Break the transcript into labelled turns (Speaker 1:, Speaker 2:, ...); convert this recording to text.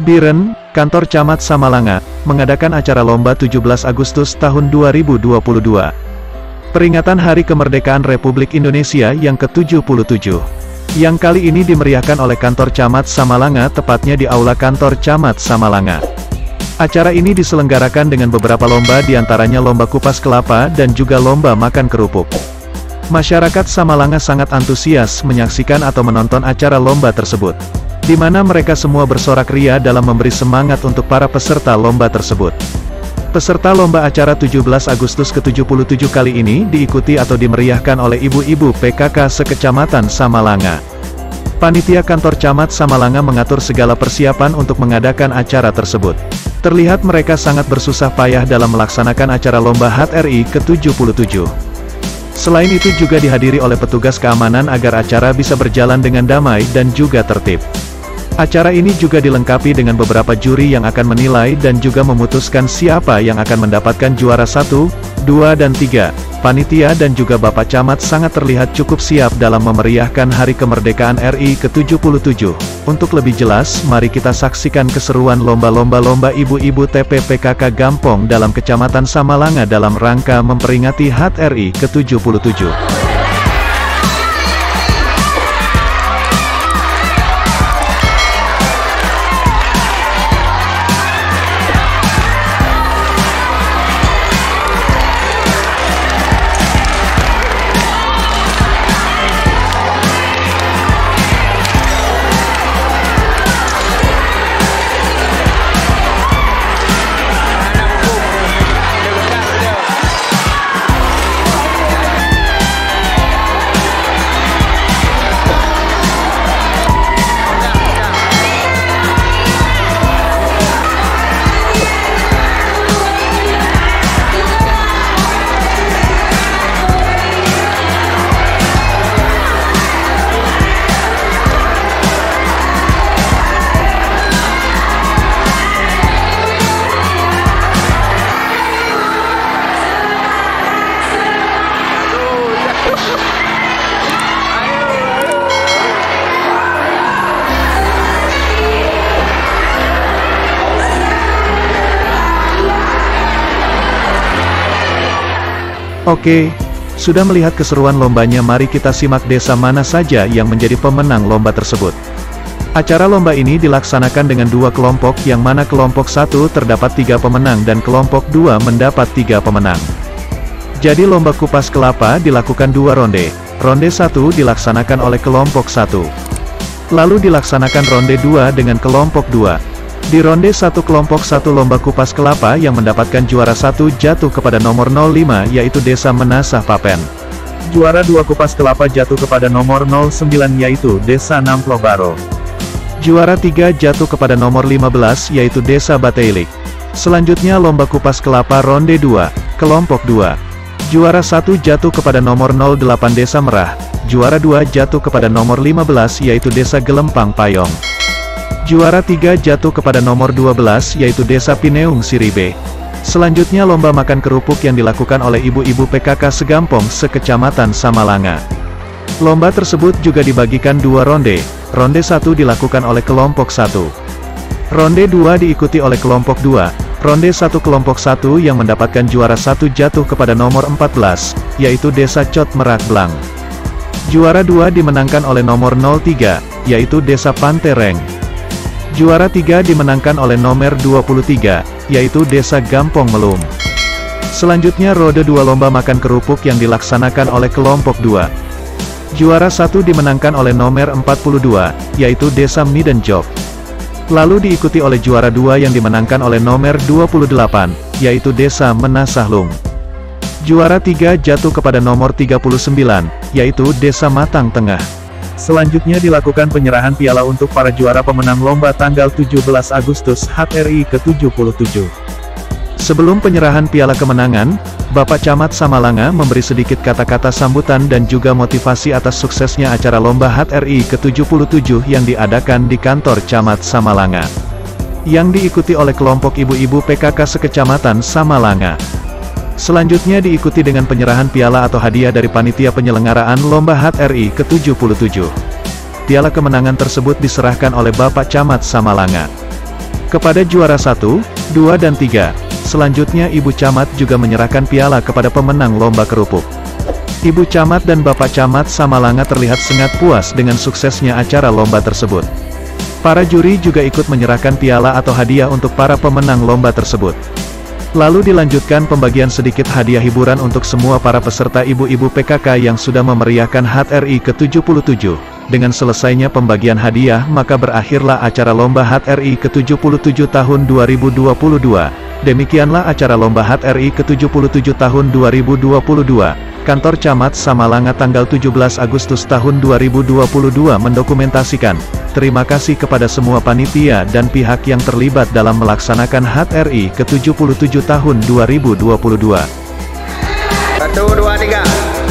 Speaker 1: Biren, Kantor Camat Samalanga, mengadakan acara lomba 17 Agustus tahun 2022. Peringatan Hari Kemerdekaan Republik Indonesia yang ke-77. Yang kali ini dimeriahkan oleh Kantor Camat Samalanga, tepatnya di Aula Kantor Camat Samalanga. Acara ini diselenggarakan dengan beberapa lomba, diantaranya lomba kupas kelapa dan juga lomba makan kerupuk. Masyarakat Samalanga sangat antusias menyaksikan atau menonton acara lomba tersebut, di mana mereka semua bersorak ria dalam memberi semangat untuk para peserta lomba tersebut. Peserta lomba acara 17 Agustus ke-77 kali ini diikuti atau dimeriahkan oleh ibu-ibu PKK sekecamatan Samalanga. Panitia Kantor Camat Samalanga mengatur segala persiapan untuk mengadakan acara tersebut. Terlihat mereka sangat bersusah payah dalam melaksanakan acara lomba HAT RI ke-77. Selain itu juga dihadiri oleh petugas keamanan agar acara bisa berjalan dengan damai dan juga tertib. Acara ini juga dilengkapi dengan beberapa juri yang akan menilai dan juga memutuskan siapa yang akan mendapatkan juara 1, 2 dan 3. Panitia dan juga Bapak Camat sangat terlihat cukup siap dalam memeriahkan Hari Kemerdekaan RI ke-77. Untuk lebih jelas, mari kita saksikan keseruan lomba-lomba ibu-ibu TPPKK Gampong dalam Kecamatan Samalanga dalam rangka memperingati HAT RI ke-77. Oke, sudah melihat keseruan lombanya, mari kita simak desa mana saja yang menjadi pemenang lomba tersebut. Acara lomba ini dilaksanakan dengan dua kelompok, yang mana kelompok 1 terdapat 3 pemenang dan kelompok 2 mendapat 3 pemenang. Jadi lomba kupas kelapa dilakukan 2 ronde. Ronde 1 dilaksanakan oleh kelompok 1. Lalu dilaksanakan ronde 2 dengan kelompok 2. Di ronde 1 kelompok 1 lomba kupas kelapa yang mendapatkan juara 1 jatuh kepada nomor 05 yaitu Desa Menasah Papen. Juara 2 kupas kelapa jatuh kepada nomor 09 yaitu Desa Namplo Baro. Juara 3 jatuh kepada nomor 15 yaitu Desa Bateilik. Selanjutnya lomba kupas kelapa ronde 2, kelompok 2. Juara 1 jatuh kepada nomor 08 Desa Merah. Juara 2 jatuh kepada nomor 15 yaitu Desa Gelempang Payong. Juara 3 jatuh kepada nomor 12 yaitu Desa Pineung Siribe. Selanjutnya lomba makan kerupuk yang dilakukan oleh ibu-ibu PKK segampong sekecamatan Samalanga. Lomba tersebut juga dibagikan 2 ronde. Ronde 1 dilakukan oleh kelompok 1. Ronde 2 diikuti oleh kelompok 2. Ronde 1 kelompok 1 yang mendapatkan juara 1 jatuh kepada nomor 14, yaitu Desa Cot Merak Blang. Juara 2 dimenangkan oleh nomor 03, yaitu Desa Pantereng. Juara 3 dimenangkan oleh nomor 23, yaitu Desa Gampong Melum. Selanjutnya ronde 2 lomba makan kerupuk yang dilaksanakan oleh kelompok 2. Juara 1 dimenangkan oleh nomor 42, yaitu Desa Midenjok. Lalu diikuti oleh juara 2 yang dimenangkan oleh nomor 28, yaitu Desa Menasahlung. Juara 3 jatuh kepada nomor 39, yaitu Desa Matang Tengah. Selanjutnya dilakukan penyerahan piala untuk para juara pemenang lomba tanggal 17 Agustus HAT RI ke-77. Sebelum penyerahan piala kemenangan, Bapak Camat Samalanga memberi sedikit kata-kata sambutan dan juga motivasi atas suksesnya acara lomba HAT RI ke-77 yang diadakan di kantor Camat Samalanga, yang diikuti oleh kelompok ibu-ibu PKK sekecamatan Samalanga. Selanjutnya diikuti dengan penyerahan piala atau hadiah dari panitia penyelenggaraan lomba HAT RI ke-77. Piala kemenangan tersebut diserahkan oleh Bapak Camat Samalanga. Kepada juara 1, 2 dan 3. Selanjutnya Ibu Camat juga menyerahkan piala kepada pemenang lomba kerupuk. Ibu Camat dan Bapak Camat Samalanga terlihat sangat puas dengan suksesnya acara lomba tersebut. Para juri juga ikut menyerahkan piala atau hadiah untuk para pemenang lomba tersebut. Lalu dilanjutkan pembagian sedikit hadiah hiburan untuk semua para peserta ibu-ibu PKK yang sudah memeriahkan HUT RI ke-77. Dengan selesainya pembagian hadiah maka berakhirlah acara lomba HUT RI ke-77 tahun 2022. Demikianlah acara lomba HUT RI ke-77 tahun 2022. Kantor Camat Samalanga tanggal 17 Agustus tahun 2022 mendokumentasikan. Terima kasih kepada semua panitia dan pihak yang terlibat dalam melaksanakan HUT RI ke-77 tahun 2022.
Speaker 2: 1, 2, 3.